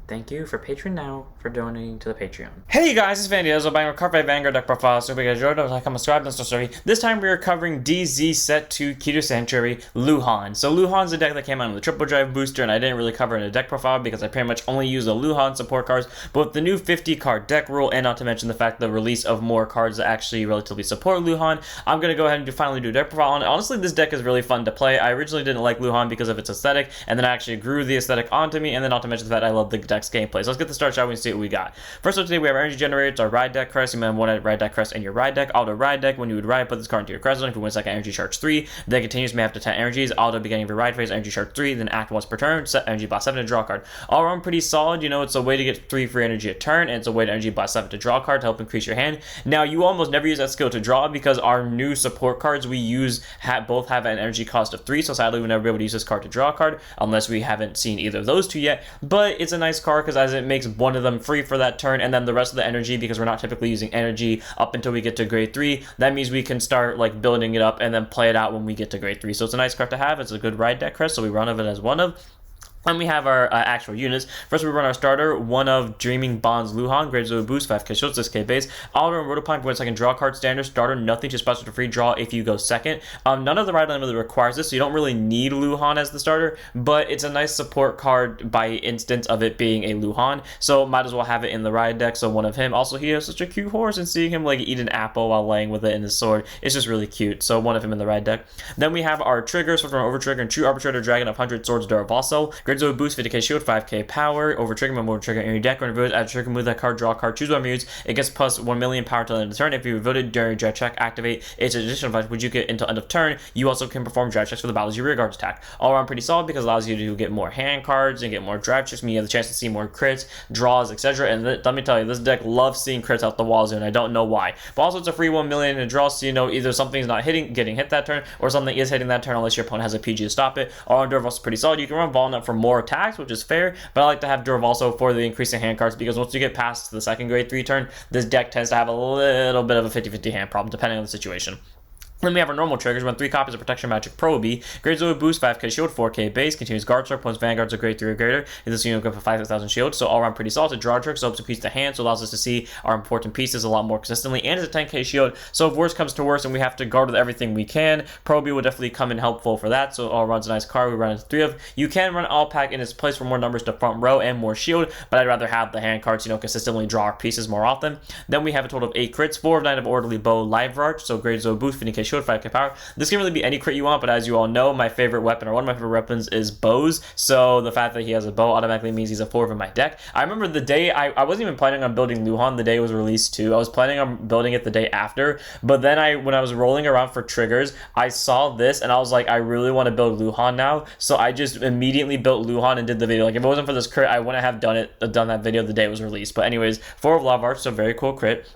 Thank you for Patreon now for donating to the Patreon. Hey guys, it's Vandy Ezzo buying a Carpe Vanguard deck profile, so we guys enjoyed it, like, comment, subscribe, and story. This time we are covering DZ Set 2 Keter Sanctuary Leuhan. So Leuhan's a deck that came out in the Triple Drive booster, and I didn't really cover in a deck profile because I pretty much only use the Leuhan support cards, but with the new 50 card deck rule, and not to mention the fact the release of more cards that actually relatively support Leuhan, I'm going to go ahead and finally do a deck profile on it. Honestly, this deck is really fun to play. I originally didn't like Leuhan because of its aesthetic, and then I actually grew the aesthetic onto me, and then not to mention the fact I love the deck's gameplay. So let's get the start, shall we, and see what we got. First up today, we have Energy Generator. It's our Ride deck crest. You might want to Ride deck crest in your Ride deck. Auto Ride deck. When you would ride, put this card into your crest zone. If you win second energy, charge 3. Then continues, may have to 10 energies. Auto beginning of your ride phase, energy charge 3. Then act once per turn. Set energy boss 7 to draw a card. All around pretty solid. You know, it's a way to get 3 free energy a turn, and it's a way to energy boss 7 to draw a card to help increase your hand. Now, you almost never use that skill to draw because our new support cards we use both have an energy cost of 3. So sadly, we'll never be able to use this card to draw a card unless we haven't seen either of those two yet. But it's a nice card because as it makes one of them free for that turn, and then the rest of the energy, because we're not typically using energy up until we get to grade 3, that means we can start like building it up and then play it out when we get to grade 3. So it's a nice card to have. It's a good ride deck crest, so we run of it as one of. And we have our actual units. First, we run our starter, one of Dreaming Bonds Leuhan, grades of a boost, 5k shield, 6k base. Auto and Rotopine for 1 second draw card, standard starter, nothing to special to free draw if you go second. None of the ride line really requires this, so you don't really need Leuhan as the starter, but it's a nice support card by instance of it being a Leuhan, so might as well have it in the ride deck, so one of him. Also, he has such a cute horse, and seeing him like eat an apple while laying with it in his sword, it's just really cute, so one of him in the ride deck. Then we have our triggers, so from Over Trigger and True Arbitrator Dragon of 100 Swords Duravassal, grades of a boost, 50k shield, 5k power. Over trigger, remove trigger in your deck. When revealed, add trigger, move that card, draw a card, choose one of your units. It gets plus 1 million power till the end of the turn. If you voted during draft check, activate its additional effect, which you get until end of turn. You also can perform draft checks for the battles your rear guards attack. All around pretty solid because it allows you to get more hand cards and get more draft checks. You have the chance to see more crits, draws, etc. And let me tell you, this deck loves seeing crits out the wazoo, and I don't know why. But also, it's a free 1 million in draw, so you know either something's not getting hit that turn, or something is hitting that turn unless your opponent has a PG to stop it. All around Duravassal is pretty solid. You can run Volnut for more attacks, which is fair, but I like to have Duravassal for the increasing hand cards because once you get past the second grade 3 turn, this deck tends to have a little bit of a 50-50 hand problem depending on the situation. Then we have our normal triggers. Run 3 copies of Protection Magic Proby. Grades of a boost, 5k shield, 4k base. Continues guard stroke. Points Vanguards are grade 3 or greater. This unit will go for 5,000 shield. So all around pretty solid. To draw trick, so helps to piece the hand. So allows us to see our important pieces a lot more consistently. And it's a 10k shield. So if worse comes to worse and we have to guard with everything we can, Proby will definitely come in helpful for that. So all around's a nice card. We run into 3 of. You can run all pack in its place for more numbers to front row and more shield, but I'd rather have the hand cards, consistently draw our pieces more often. Then we have a total of 8 crits. 4 of Knight of Orderly Bow, Live Arch. So grades of a boost, 50k shield, 5k power. This can really be any crit you want, but as you all know, my favorite weapon, or one of my favorite weapons, is bows. So the fact that he has a bow automatically means he's a 4 in my deck. I remember the day, I wasn't even planning on building Leuhan the day it was released too. I was planning on building it the day after, but then when I was rolling around for triggers, I saw this and I was like, I really want to build Leuhan now. So I just immediately built Leuhan and did the video. Like if it wasn't for this crit, I wouldn't have done that video the day it was released. But anyways, 4 of Lava Arch, so very cool crit.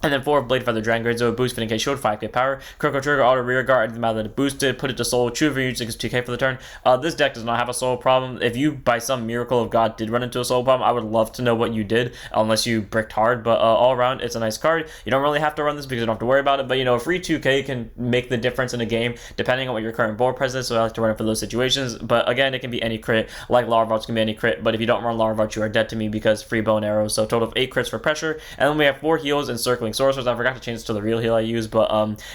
And then 4 of Blade Feather Dragon, grades of a boost, 50k shield, 5k power. Critical trigger, auto rear guard, the amount that it boosted, put it to soul, choose for you, 2k for the turn. This deck does not have a soul problem. If you, by some miracle of God, did run into a soul problem, I would love to know what you did, unless you bricked hard. But all around, it's a nice card. You don't really have to run this because you don't have to worry about it. But a free 2k can make the difference in a game, depending on what your current board presence is. So I like to run it for those situations. But again, it can be any crit, like Larvarch can be any crit. But if you don't run Larvarch, you are dead to me because free bow and arrows. So total of 8 crits for pressure. And then we have 4 heals and circling sorcerers. I forgot to change to the real heal I use, but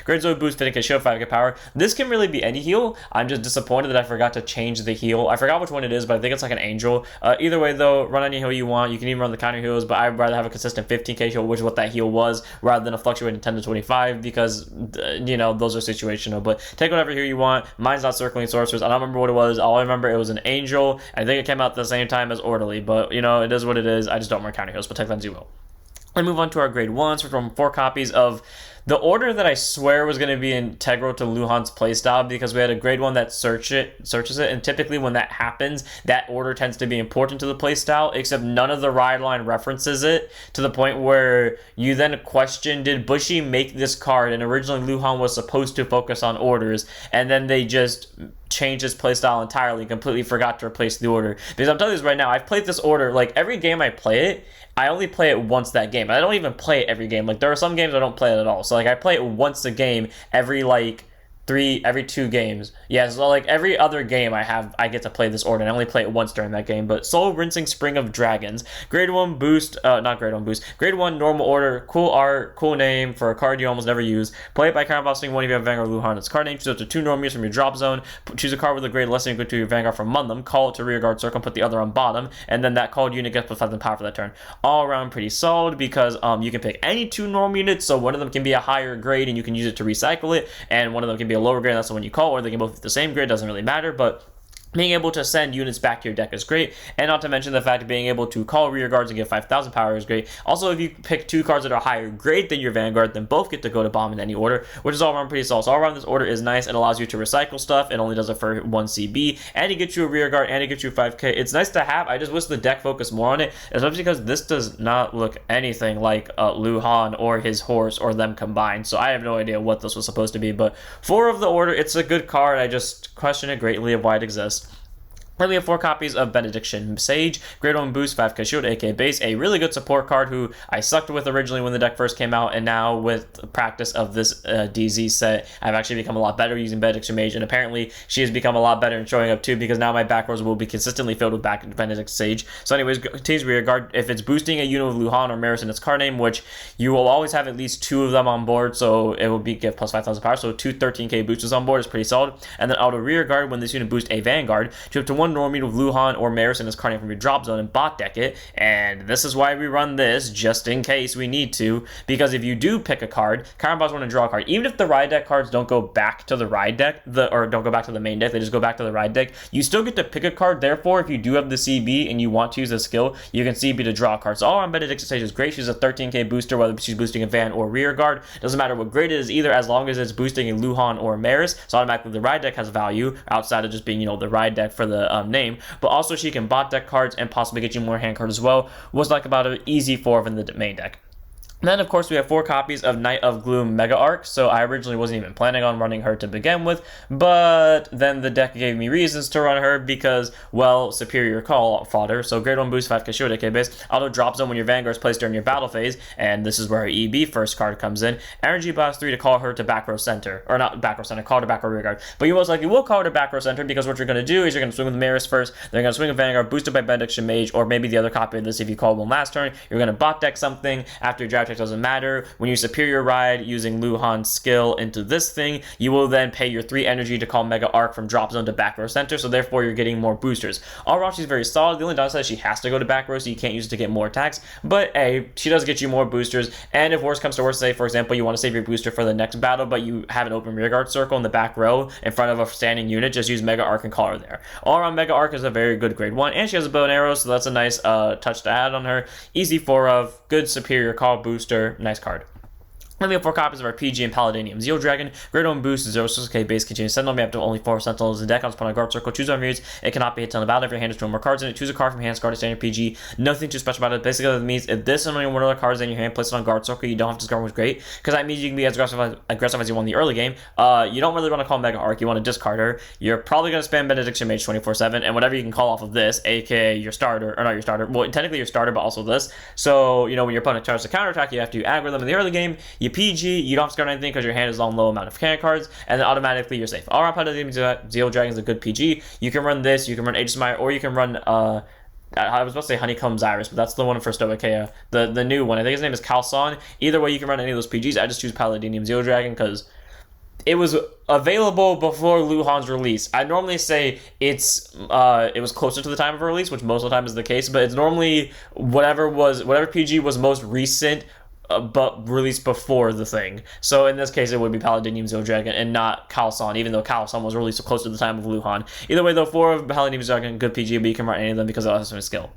grades of boost, 50k shield, 5k power. This can really be any heal. I'm just disappointed that I forgot to change the heal. I forgot which one it is, but I think it's like an angel. Either way though, run any heal you want. You can even run the counter heals, but I'd rather have a consistent 15k heal, which is what that heal was, rather than a fluctuating 10 to 25 because those are situational. But take whatever heal you want. Mine's not circling sorcerers. I don't remember what it was. All I remember, it was an angel. I think it came out at the same time as Orderly, but it is what it is. I just don't run counter heals, but take that as you will. I move on to our grade 1s from 4 copies of the order that I swear was going to be integral to Leuhan's playstyle, because we had a grade 1 that searches it, and typically when that happens, that order tends to be important to the playstyle, except none of the ride line references it, to the point where you then question, did Bushy make this card? And originally Leuhan was supposed to focus on orders, and then they just changed his playstyle entirely, completely forgot to replace the order. Because I'm telling you this right now, I've played this order, like every game I play it, I only play it once that game. I don't even play it every game. Like there are some games I don't play it at all. So like I play it once a game every like every 2 games. Yeah, so like every other game I get to play this order, and I only play it once during that game. But Soul Rinsing Spring of Dragons, grade 1 boost, not grade 1 boost, grade 1 normal order, cool art, cool name for a card you almost never use. Play it by combosting one if you have Vanguard Leuhan. Its card name, choose up to 2 normal units from your drop zone. Choose a card with a grade less than equal to your Vanguard from among them. Call it to rearguard circle, put the other on bottom, and then that called unit gets +5 power for that turn. All around pretty solid because you can pick any 2 normal units, so one of them can be a higher grade and you can use it to recycle it, and one of them can be a lower grade, and that's the one you call, or they can both be the same grade, doesn't really matter, but being able to send units back to your deck is great, and not to mention the fact of being able to call rear guards and get 5,000 power is great. Also, if you pick 2 cards that are higher grade than your Vanguard, then both get to go to bomb in any order, which is all around pretty solid. So all around this order is nice and allows you to recycle stuff. It only does it for 1 CB, and it gets you a rear guard, and it gets you 5k. It's nice to have. I just wish the deck focused more on it, especially because this does not look anything like Leuhan or his horse or them combined. So I have no idea what this was supposed to be, but for of the order, it's a good card. I just question it greatly of why it exists. Then we have 4 copies of Benediction Sage, grade 1 boost, 5k shield, AK base, a really good support card who I sucked with originally when the deck first came out, and now with practice of this DZ set, I've actually become a lot better using Benediction Mage, and apparently she has become a lot better in showing up too, because now my back rows will be consistently filled with Benediction Sage. So anyways, continues rear guard, if it's boosting a unit of Leuhan or Maris in its card name, which you will always have at least 2 of them on board, so it will be give plus 5,000 power, so 2 13k boosters on board is pretty solid. And then auto rear guard, when this unit boosts a Vanguard, to up to 1 normal unit of Leuhan or Maris in his card name from your drop zone and bot deck it, and this is why we run this, just in case we need to, because if you do pick a card, counter bots want to draw a card. Even if the ride deck cards don't go back to the ride deck, or don't go back to the main deck, they just go back to the ride deck, you still get to pick a card. Therefore, if you do have the CB and you want to use a skill, you can CB to draw cards. So all around Benediction Sage is great. She's a 13k booster, whether she's boosting a Van or rear guard. Doesn't matter what grade it is either, as long as it's boosting a Leuhan or Maris. So automatically the ride deck has value, outside of just being, the ride deck for the name. But also she can bot deck cards and possibly get you more hand cards as well. Was like about an easy 4 in the main deck. Then, of course, we have 4 copies of Night of Gloom Mega Arc, so I originally wasn't even planning on running her to begin with, but then the deck gave me reasons to run her because, well, superior call fodder. So grade 1 boost, 5k shield, AK base, auto drop zone when your Vanguard is placed during your battle phase, and this is where her EB first card comes in. Energy blast 3 to call her to back row center, or not back row center, call her to back row rear guard. But you most likely will call her to back row center, because what you're going to do is you're going to swing with Maris first, then you're going to swing with Vanguard, boosted by Benediction Mage, or maybe the other copy of this if you call one last turn. You're going to bot deck something after your draft check, doesn't matter. When you superior ride using Leuhan's skill into this thing, you will then pay your 3 energy to call Mega Arc from drop zone to back row center, so therefore you're getting more boosters. All around she's very solid. The only downside is she has to go to back row, so you can't use it to get more attacks, but hey, she does get you more boosters. And if worse comes to worse, say for example you want to save your booster for the next battle, but you have an open rearguard circle in the back row in front of a standing unit, just use Mega Arc and call her there. All around Mega Arc is a very good grade 1, and she has a bow and arrow, so that's a nice touch to add on her. Easy 4 of, good superior call booster, nice card. Then we have 4 copies of our PG and Paladinium Zeal Dragon. Grade 1 boost, 0-6k base, continues Sentinel. We have to only 4 Sentinels in the deck. On spawn a guard circle, choose on units. It cannot be hit on the battle if your hand has 2 more cards in it. Choose a card from hand, discard a standard PG. Nothing too special about it. Basically, that means if this and only one of the cards in your hand, place it on guard circle, you don't have to discard, which is great, because that means you can be as aggressive as you want in the early game. You don't really want to call Mega Arc, you want to discard her. You're probably going to spam Benediction Mage 24/7, and whatever you can call off of this, aka your starter, or not your starter, well, technically your starter, but also this. So, when your opponent tries to counterattack, you have to aggro them in the early game. You PG, you don't discard anything because your hand is on low amount of hand cards, and then automatically you're safe. All around Paladinium Zeal Dragon is a good PG. You can run this, you can run Aegis Meyer, or you can run I was about to say Honeycomb Zyrus, but that's the one for Stoicheia. The new one, I think his name is Kalson. Either way, you can run any of those PGs. I just choose Paladinium Zeal Dragon because it was available before Leuhan's release. I normally say it was closer to the time of release, which most of the time is the case, but it's normally whatever PG was most recent, but released before the thing. So in this case, it would be Paladinium Zeal Dragon and not Kalson, even though Kalson was released close to the time of Leuhan. Either way, though, 4 of Paladinium Zeal Dragon, good PG, but you can run any of them because it has some skill.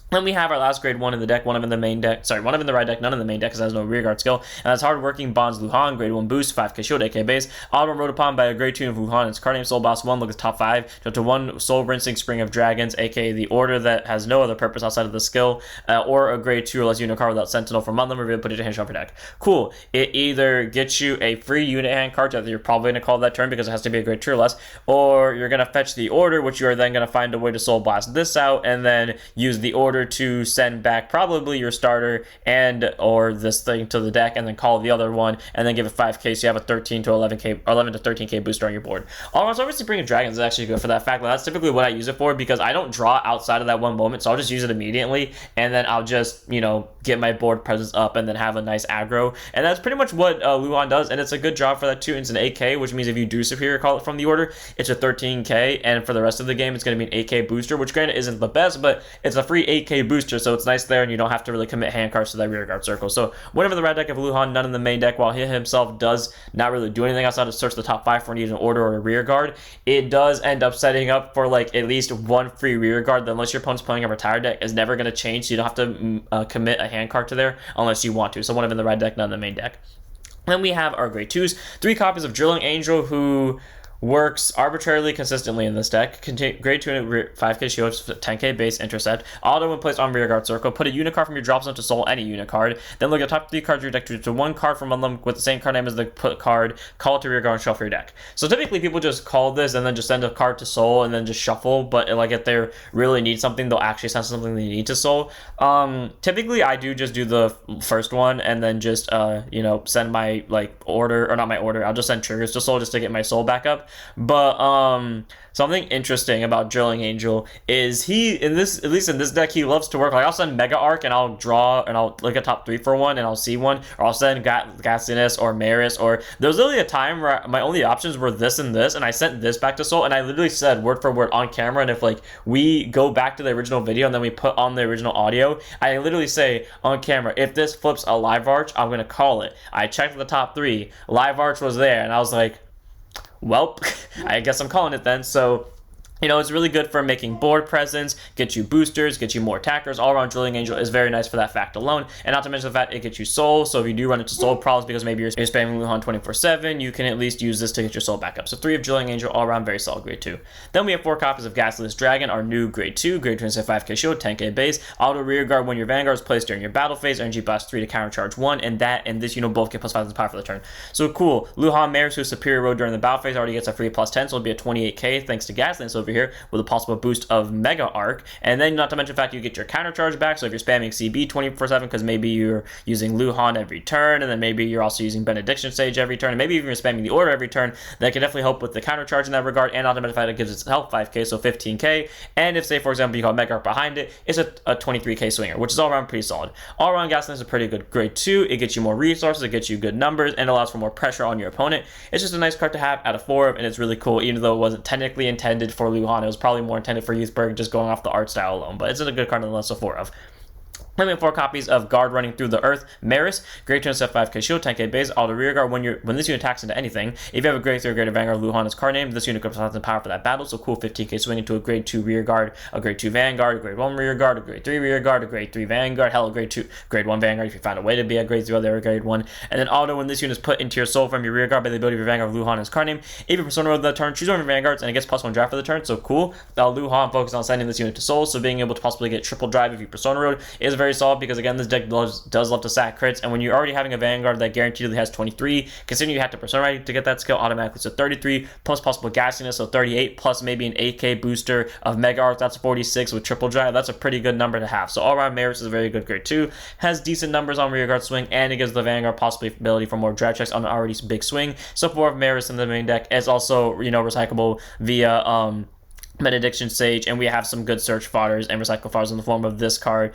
Then we have our last grade 1 in the deck, one of them in the main deck, one of them in the right deck, none in the main deck because it has no rearguard skill, and that's Hardworking Bonds Leuhan, grade 1 boost, 5k shield, AK base, auto rode upon by a grade 2 of Leuhan, its card name Soul Boss 1, look at top 5, go to 1 Soul Rinsing Spring of Dragons, aka the order that has no other purpose outside of the skill, or a grade 2 or less unit card without Sentinel from among them, reveal, put it to hand shuffle deck. Cool. It either gets you a free unit hand card that you're probably going to call that turn because it has to be a grade 2 or less, or you're going to fetch the order, which you are then going to find a way to Soul Blast this out, and then use the order order to send back probably your starter and or this thing to the deck, and then call the other one, and then give it 5k, so you have a 13 to 11k or 11 to 13k booster on your board. Also, obviously bringing dragons is actually good for that fact. That's typically what I use it for, because I don't draw outside of that one moment, so I'll just use it immediately, and then I'll just, you know, get my board presence up and then have a nice aggro. And that's pretty much what Leuhan does, and it's a good job for that too. It's an 8k, which means if you do superior call it from the order, it's a 13k, and for the rest of the game it's going to be an 8k booster, which granted isn't the best, but it's a free 8k booster, so it's nice there, and you don't have to really commit hand cards to that rear guard circle. So whenever the red deck of Leuhan, none in the main deck, while he himself does not really do anything outside of search the top 5 for an order or a rear guard, it does end up setting up for like at least one free rear guard that, unless your opponent's playing a retired deck, is never going to change, so you don't have to commit a hand card to there unless you want to. So one of in the red deck, none in the main deck. Then we have our grade 2s, 3 copies of Drilling Angel, who works arbitrarily consistently in this deck. Grade 2 5k shield, 10k base, intercept. Auto when placed on rear guard circle. Put a unit card from your drop zone to soul any unit card. Then look at top 3 cards of your deck to one card from them with the same card name as the put card. Call it to rear guard and shuffle your deck. So typically people just call this and then just send a card to soul and then just shuffle. But like if they really need something, they'll actually send something they need to soul. Typically I do just do the first one and then just you know, send my like order, or not my order. I'll just send triggers to soul just to get my soul back up. But something interesting about Drilling Angel is he, at least in this deck, he loves to work. Like I'll send Mega Arc and I'll draw and I'll look at top 3 for one and I'll see one, or I'll send Gassiness or Maris, or there was literally a time where my only options were this and this, and I sent this back to Soul, and I literally said word for word on camera. And if like we go back to the original video and then we put on the original audio, I literally say on camera, if this flips a live arch, I'm gonna call it. I checked the top 3, live arch was there, and I was like, well, I guess I'm calling it then. So, you know, it's really good for making board presence, get you boosters, get you more attackers. All around Drilling Angel is very nice for that fact alone. And not to mention the fact it gets you soul. So if you do run into soul problems because maybe you're spamming Leuhan 24/7, you can at least use this to get your soul back up. So 3 of Drilling Angel, all around very solid grade 2. Then we have 4 copies of Gasless Dragon, our new grade 2, grade 2 5k shield, 10k base. Auto rear guard when your Vanguard is placed during your battle phase, energy blast 3 to counter charge 1, and that and this, you know, both get plus 5 power for the turn. So cool. Leuhan Maris, who's superior road during the battle phase, already gets a free plus 10, so it'll be a 28k thanks to Gaslands over here with a possible boost of Mega Arc. And then not to mention the fact you get your counter charge back, so if you're spamming CB 24/7 because maybe you're using Leuhan every turn, and then maybe you're also using Benediction Sage every turn, and maybe even you're spamming the order every turn, that can definitely help with the counter charge in that regard. And not to mention the fact it gives itself 5k, so 15k. And if, say for example, you call Mega Arc behind it, it's a 23k swinger, which is all around pretty solid. All around Gaslands is a pretty good grade 2. It gets you more resources, it gets you good numbers, and allows for more pressure on your opponent. It's just a nice card to have out of 4 of, and it's really cool, even though it wasn't technically intended for Leuhan. It was probably more intended for Youthberg, just going off the art style alone, but it's a good card nonetheless, so 4 of. Then we have 4 copies of Guard Running Through the Earth, Maris, grade 2 and 5k shield, 10k base, auto rear guard when this unit attacks into anything. If you have a grade 3 or greater Vanguard Leuhan as card name, this unit comes with power for that battle, so cool 15k swing into a grade 2 rear guard, a grade 2 Vanguard, a grade 1 rear guard, a grade 3 rear guard, a grade 3 Vanguard, hell, a grade 1 Vanguard if you find a way to be a grade 0, they're a grade 1. And then auto when this unit is put into your soul from your rear guard by the ability of your Vanguard Leuhan as card name. If you persona road that turn, choose one of your Vanguards and it gets plus 1 drive for the turn, so cool. Leuhan focused on sending this unit to soul, so being able to possibly get triple drive if you persona road is very solid, because again, this deck does love to sack crits, and when you're already having a Vanguard that guaranteedly has 23, considering you have to persona right to get that skill automatically, so 33 plus possible gassiness, so 38 plus maybe an 8k booster of Mega Arc, that's 46 with triple drive. That's a pretty good number to have. So all around Maris is a very good grade 2, has decent numbers on rear guard swing, and it gives the Vanguard possibly ability for more drive checks on an already big swing. So 4 of Maris in the main deck is also, you know, recyclable via Benediction Sage, and we have some good search fodders and recycle fodders in the form of this card,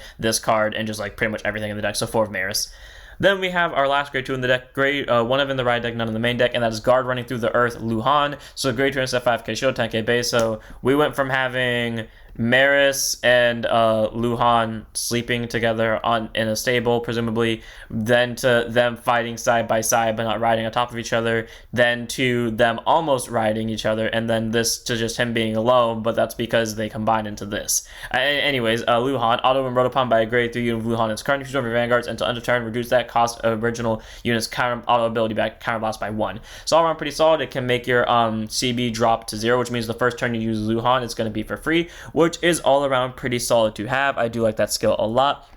and just like pretty much everything in the deck, so 4 of Maris. Then we have our last grade 2 in the deck, grade 1 of in the right deck, none in the main deck, and that is Guard Running Through the Earth, Leuhan. So grade 2 and 5k shield, 10k base, so we went from having Maris and Leuhan sleeping together in a stable, presumably, then to them fighting side by side but not riding on top of each other, then to them almost riding each other, and then this to just him being alone, but that's because they combined into this. Anyways, Leuhan, auto when rode upon by a grade 3 unit of Leuhan is current, choose one of your Vanguards, and to end of turn, reduce that cost of original unit's counter auto ability back counter blast by 1. So all around pretty solid. It can make your CB drop to 0, which means the first turn you use Leuhan, it's going to be for free, which is all around pretty solid to have. I do like that skill a lot.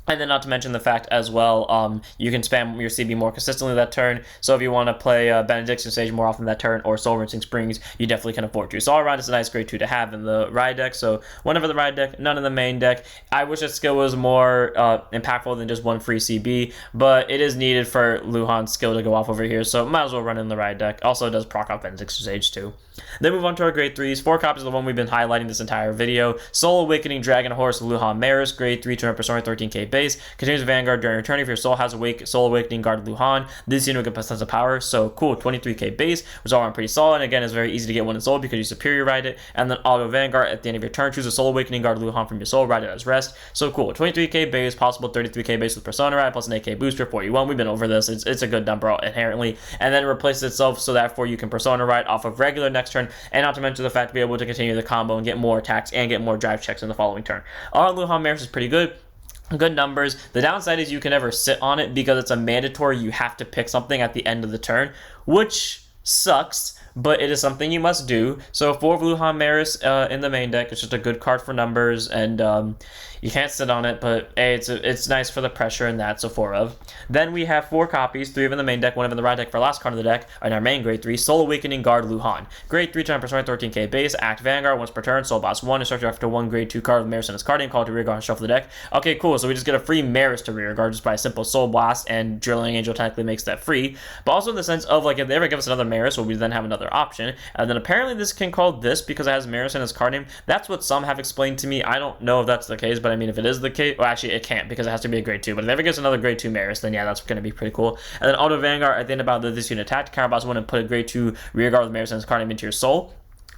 And then not to mention the fact as well, you can spam your CB more consistently that turn. So if you want to play Benediction Sage more often that turn or Soul Rinsing Springs, you definitely can afford to. So all around, it's a nice grade 2 to have in the ride deck. So one over the ride deck, none in the main deck. I wish that skill was more impactful than just one free CB, but it is needed for Leuhan's skill to go off over here. So might as well run in the ride deck. Also, it does proc off Benediction Sage too. Then move on to our grade 3s. 4 copies of the one we've been highlighting this entire video. Soul Awakening Dragon Horse Leuhan Maris, grade 3, 200% 13k base. Continues Vanguard during return. If your soul has Soul Awakening guard Leuhan, this unit will get +10 of power. So cool, 23k base, which all around pretty solid. And again, it's very easy to get one in soul because you superior ride it. And then auto Vanguard at the end of your turn. Choose a Soul Awakening guard Leuhan from your soul, ride it as rest. So cool, 23k base, possible 33k base with Persona Ride, plus an 8k booster, 41. We've been over this. It's a good number inherently. And then it replaces itself so that you can Persona Ride off of regular next turn. And not to mention the fact to be able to continue the combo and get more attacks and get more drive checks in the following turn. Our Leuhan Maris is pretty good. Good numbers. The downside is you can never sit on it because it's a mandatory. You have to pick something at the end of the turn, which sucks, but it is something you must do. So 4 of Leuhan Maris in the main deck. It's just a good card for numbers, and you can't sit on it, but hey, it's nice for the pressure and that, so 4 of. Then we have 4 copies, 3 of in the main deck, 1 of in the ride deck for last card of the deck, in our main grade 3, Soul Awakening Guard Leuhan. Grade 3, 10% 13k base, act Vanguard once per turn, Soul Boss 1, instruct you after 1 grade 2 card with Maris in its card name, call it to rear guard and shuffle the deck. Okay, cool, so we just get a free Maris to rear guard just by a simple Soul Blast, and Drilling Angel technically makes that free. But also in the sense of, like, if they ever give us another Maris, well, we then have another option. And then apparently this can call this because it has Maris in its card name. That's what some have explained to me. I don't know if that's the case, but I mean, if it is the case, well, actually, it can't because it has to be a grade 2. But if it ever gets another grade 2 Maris, then yeah, that's going to be pretty cool. And then Auto Vanguard, at the end about this unit attack, counterboss 1 and put a grade 2 rear guard with Maris in its card name into your soul.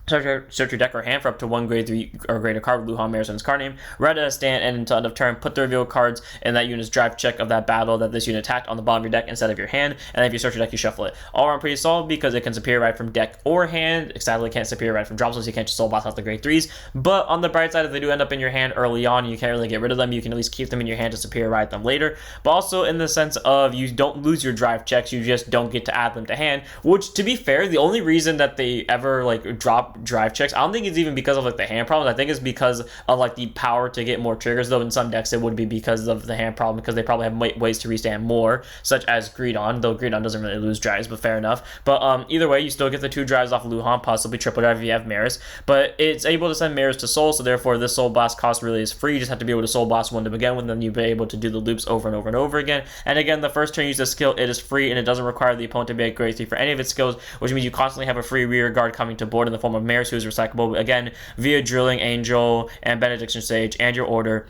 Search your deck or hand for up to 1 grade 3 or greater card with Leuhan Maris in its card name. Read at a stand and until end of turn, put the reveal cards in that unit's drive check of that battle that this unit attacked on the bottom of your deck instead of your hand. And then if you search your deck, you shuffle it. All around pretty solid because it can superior ride from deck or hand. Sadly, it can't superior ride from drops, so you can't just soul blast out the grade 3s. But on the bright side, if they do end up in your hand early on and you can't really get rid of them, you can at least keep them in your hand to superior ride them later. But also in the sense of you don't lose your drive checks, you just don't get to add them to hand. Which, to be fair, the only reason that they ever like drop drive checks, I don't think it's even because of like the hand problems. I think it's because of like the power to get more triggers, though in some decks it would be because of the hand problem, because they probably have ways to restand more, such as Greedon, though Greedon doesn't really lose drives, but fair enough. But either way, you still get the 2 drives off Leuhan, possibly triple drive if you have Maris, but it's able to send Maris to Soul, so therefore this Soul Blast cost really is free. You just have to be able to Soul Blast 1 to begin with, and then you'll be able to do the loops over and over and over again. And again, the first turn you use this skill, it is free, and it doesn't require the opponent to be at grade 3 for any of its skills, which means you constantly have a free rear guard coming to board in the form of Maris, who is recyclable, again, via Drilling Angel and Benediction Sage and your order.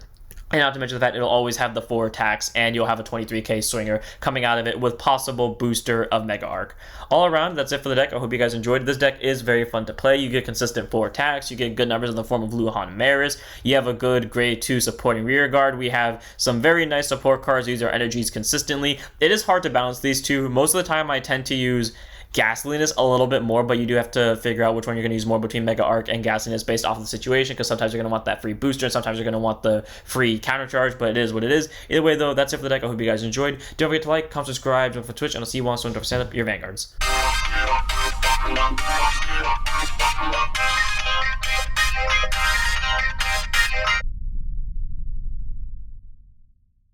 And not to mention the fact it'll always have the 4 attacks, and you'll have a 23k swinger coming out of it with possible booster of Mega Arc. All around, that's it for the deck. I hope you guys enjoyed. This deck is very fun to play. You get consistent 4 attacks. You get good numbers in the form of Leuhan Maris. You have a good grade 2 supporting rear guard. We have some very nice support cards. These are energies consistently. It is hard to balance these two. Most of the time, I tend to use Gasoliness a little bit more, but you do have to figure out which one you're going to use more between Mega Arc and Gasoliness based off of the situation, because sometimes you're going to want that free booster and sometimes you're going to want the free counter charge, but it is what it is. Either way though, that's it for the deck. I hope you guys enjoyed. Don't forget to like, comment, subscribe, join for Twitch, and I'll see you on soon to set up your Vanguards.